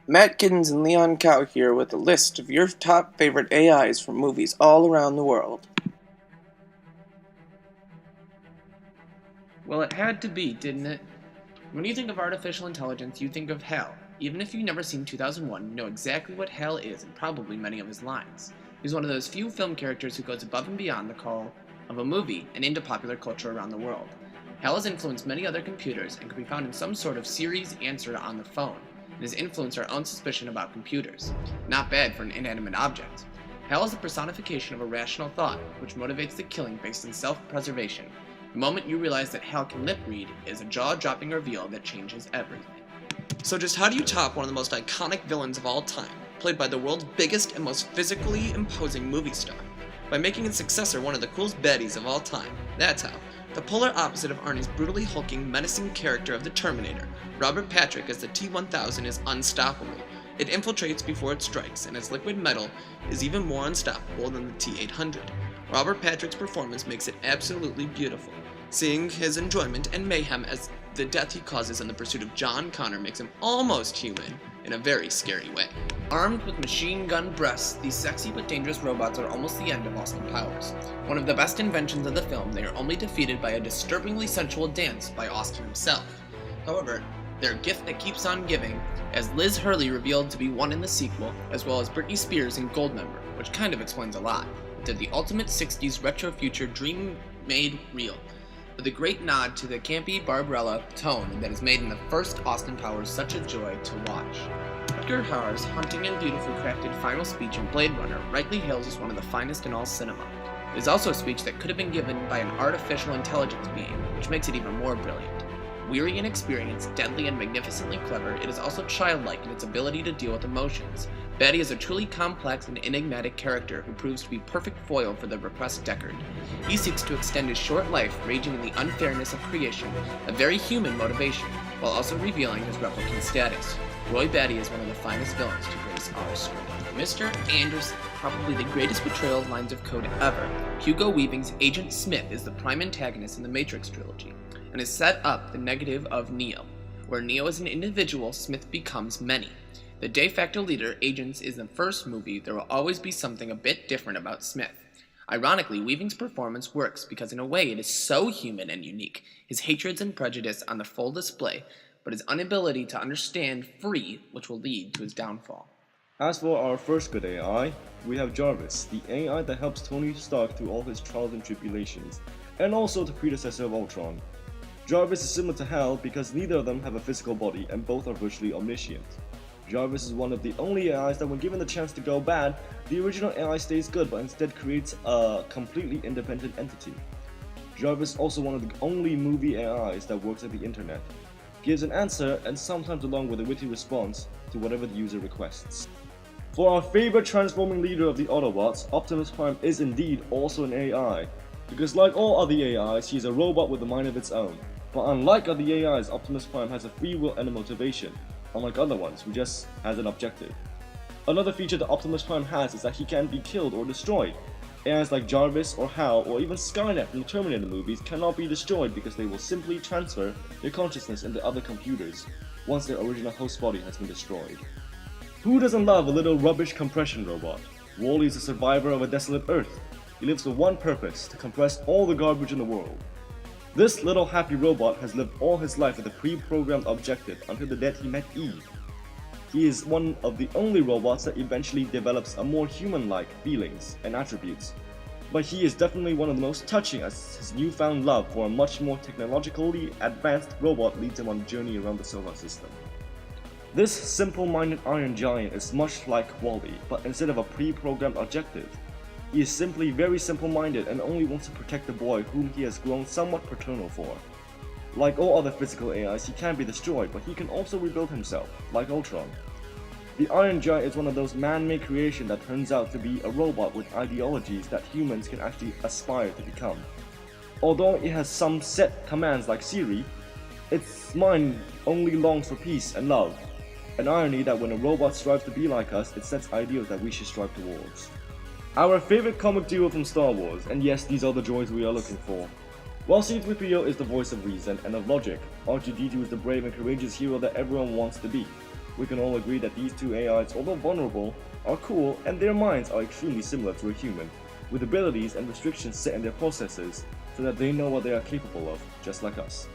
Matt Giddens and Leon Cow here with a list of your top favorite AIs from movies all around the world. Well, it had to be, didn't it? When you think of artificial intelligence, you think of Hal. Even if you've never seen 2001, you know exactly what Hal is and probably many of his lines. He's one of those few film characters who goes above and beyond the call of a movie and into popular culture around the world. Hal has influenced many other computers and can be found in some sort of Siri's answer on the phone, and has influenced our own suspicion about computers. Not bad for an inanimate object. Hal is the personification of a rational thought, which motivates the killing based on self-preservation. The moment you realize that Hal can lip read is a jaw-dropping reveal that changes everything. So just how do you top one of the most iconic villains of all time, played by the world's biggest and most physically imposing movie star? By making its successor one of the coolest baddies of all time. That's how. The polar opposite of Arnie's brutally hulking, menacing character of the Terminator, Robert Patrick as the T-1000 is unstoppable. It infiltrates before it strikes, and its liquid metal is even more unstoppable than the T-800. Robert Patrick's performance makes it absolutely beautiful. Seeing his enjoyment and mayhem as the death he causes in the pursuit of John Connor makes him almost human in a very scary way. Armed with machine gun breasts, these sexy but dangerous robots are almost the end of Austin Powers. One of the best inventions of the film, they are only defeated by a disturbingly sensual dance by Austin himself. However, they're a gift that keeps on giving, as Liz Hurley revealed to be one in the sequel, as well as Britney Spears in Goldmember, which kind of explains a lot. It did the ultimate 60s retro future dream made real, with a great nod to the campy Barbarella tone that is made in the first Austin Powers such a joy to watch. Rutger Hauer's haunting and beautifully crafted final speech in Blade Runner rightly hails as one of the finest in all cinema. It is also a speech that could have been given by an artificial intelligence being, which makes it even more brilliant. Weary and experienced, deadly and magnificently clever, it is also childlike in its ability to deal with emotions. Batty is a truly complex and enigmatic character who proves to be perfect foil for the repressed Deckard. He seeks to extend his short life, raging in the unfairness of creation, a very human motivation, while also revealing his replicant status. Roy Batty is one of the finest villains to grace our screen. Mr. Anderson, probably the greatest betrayal of lines of code ever. Hugo Weaving's Agent Smith is the prime antagonist in the Matrix trilogy, and is set up the negative of Neo. Where Neo is an individual, Smith becomes many. The de facto leader, Agents, is the first movie. There will always be something a bit different about Smith. Ironically, Weaving's performance works because in a way it is so human and unique, his hatreds and prejudice on the full display, but his inability to understand free, which will lead to his downfall. As for our first good AI, we have Jarvis, the AI that helps Tony Stark through all his trials and tribulations, and also the predecessor of Ultron. Jarvis is similar to Hal because neither of them have a physical body and both are virtually omniscient. Jarvis is one of the only AIs that when given the chance to go bad, the original AI stays good but instead creates a completely independent entity. Jarvis is also one of the only movie AIs that works at the internet, gives an answer and sometimes along with a witty response to whatever the user requests. For our favorite transforming leader of the Autobots, Optimus Prime is indeed also an AI, because like all other AIs, he is a robot with a mind of its own. But unlike other AIs, Optimus Prime has a free will and a motivation, unlike other ones who just has an objective. Another feature that Optimus Prime has is that he can be killed or destroyed. AIs like Jarvis or Hal or even Skynet from the Terminator movies cannot be destroyed because they will simply transfer their consciousness into other computers once their original host body has been destroyed. Who doesn't love a little rubbish compression robot? Wall-E is a survivor of a desolate Earth. He lives for one purpose, to compress all the garbage in the world. This little happy robot has lived all his life with a pre-programmed objective until the day he met Eve. He is one of the only robots that eventually develops a more human-like feelings and attributes, but he is definitely one of the most touching as his newfound love for a much more technologically advanced robot leads him on a journey around the solar system. This simple-minded Iron Giant is much like Wall-E, but instead of a pre-programmed objective, he is simply very simple-minded and only wants to protect the boy whom he has grown somewhat paternal for. Like all other physical AIs, he can be destroyed, but he can also rebuild himself, like Ultron. The Iron Giant is one of those man-made creations that turns out to be a robot with ideologies that humans can actually aspire to become. Although it has some set commands like Siri, its mind only longs for peace and love. An irony that when a robot strives to be like us, it sets ideals that we should strive towards. Our favorite comic duo from Star Wars, and yes, these are the droids we are looking for. While C-3PO is the voice of reason and of logic, R2-D2 is the brave and courageous hero that everyone wants to be. We can all agree that these two AIs, although vulnerable, are cool and their minds are extremely similar to a human, with abilities and restrictions set in their processes so that they know what they are capable of, just like us.